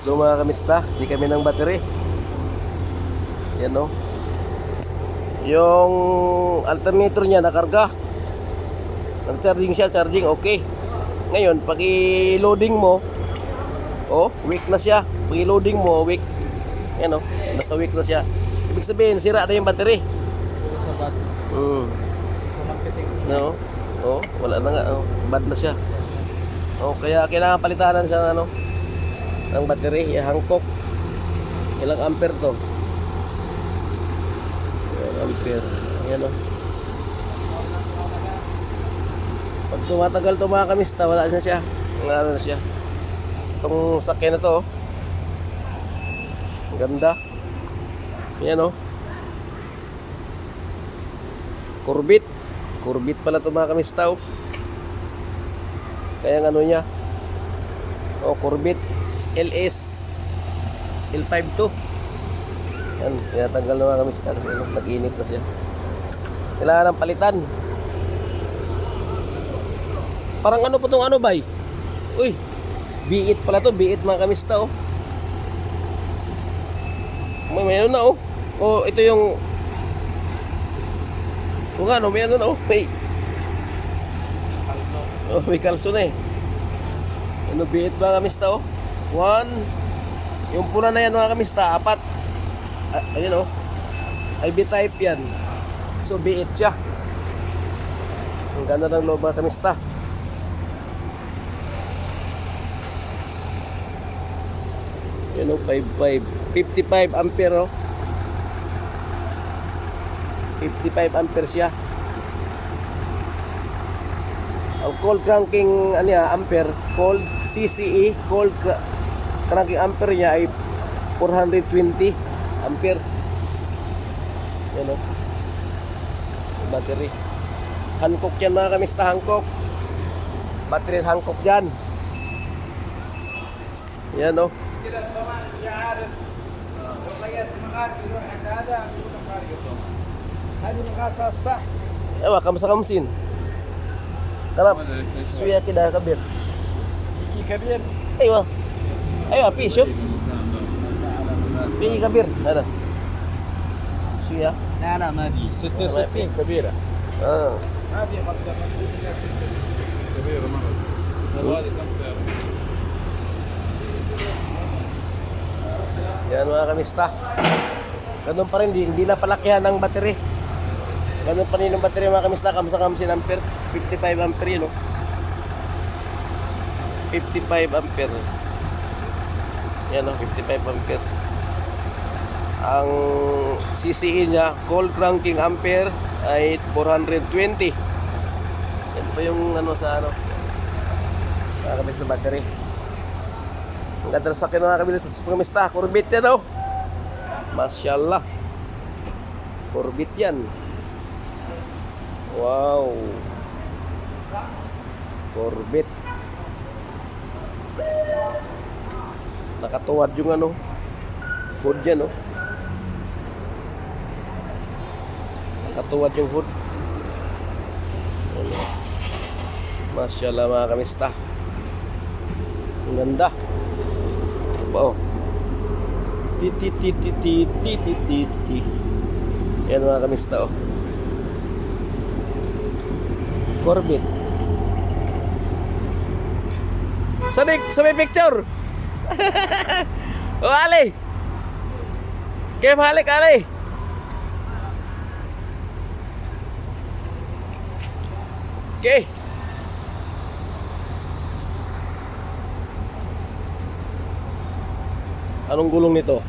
go mga kamista. Di kami ng battery. Yan o. Yung alternator niya nakarga. Nag-charging siya, charging okay. Ngayon, pag i-loading mo, oh, weak na siya. Pag i-loading mo, weak. Yan o, nasa weak na siya. Ibig sabihin, sira na yung battery. No? Oh, wala na nga. Oh, bad na siya. Oh, kaya kailangan palitanan siya ng ng battery, yung Hankook. Ilang ampere to? Ilang ampere. Yan o. Pag tumatagal to mga kamista, wala na siya. Ano na siya. Itong sakyan na to, oh. Ang ganda. Yan o. Corvette. Corvette pala to mga kamista, oh. Kaya ano niya. Oh, Corvette LS L5 to. Yan, tinatanggal na mga kamista kasi nag-init na siya. Kailangan ng palitan. Parang ano po itong ano bay? Uy, B8 pala to, B8 mga kamista, oh. May ano na, oh. Oh, ito yung kung ano, may ano na, oh. May kalso na eh. Ano, B8 mga kamista, oh. 1. Yung pula na yan mga kamista, 4. Ayun, oh. IB type yan. So B8 siya. Ang ganda ng loob mga kamista. Yan o, 55 ampere o. 55 ampere siya. Ang cold cranking ano ya, ampere, cold CCE, cold cranking ampere niya ay 420 ampere. Yan o. Battery. Hankook yan mga kamista, Hankook. Battery Hankook dyan. Yan o. Ewa, kamusta kamusin? Tarap, suya kita kabir. Iki kabir. Ewa. Ewa, pisyo. Pi kabir, ada. Suya. لا لا ما في 66 كبيرة. ما في 65 كبيرة مرة. هذه كم سعر؟ Yan mga kamista. Ganun pa rin, hindi na palakihan ng battery. Ganun pa rin yung battery mga kamista, kamsa-kamsin ampere, 55 ampere yun, no? 55 ampere. Yan, no? 55 ampere. Ang CCE niya, cold cranking ampere ay 420. Yan pa yung ano sa ano, mga kamista battery. Ang ganda sa akin mga kabila sa pagkamista. Corvette yan o. Masyaallah. Corvette yan. Wow. Corvette. Nakatuwad yung ano, hood yan o. Nakatuwad yung hood. Masyaallah mga kamista. Ang ganda. Oh. Ti. Yan mga kamista, oh. Corvette. Sabay picture. Oh, Ali. Kaya halik, Ali. Okay. Anong gulong nito?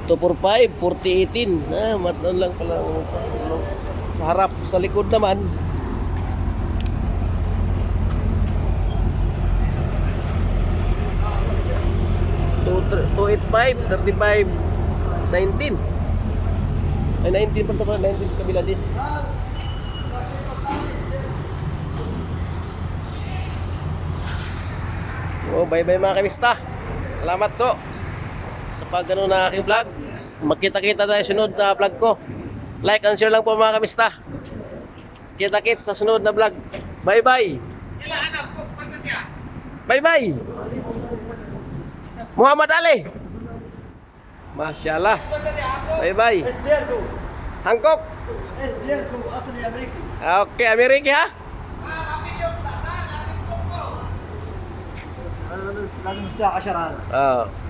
245, 4018. Matan lang pala sa harap, sa likod naman. Two 85, 35, 19. Ay 19 pa ito pala, 19 sa kabila din. Oh, bye-bye mga kamista. Salamat so sa pag-ano na aking vlog. Magkita-kita tayo sunod na vlog ko. Like and share lang po mga kamista. Kita-kits sa sunod na vlog. Bye-bye. Bye-bye. Muhammad Ali. Masya Allah. Bye-bye. Hancock. Oke, Amerika ya. لازم نفتح 10 هذا Ah.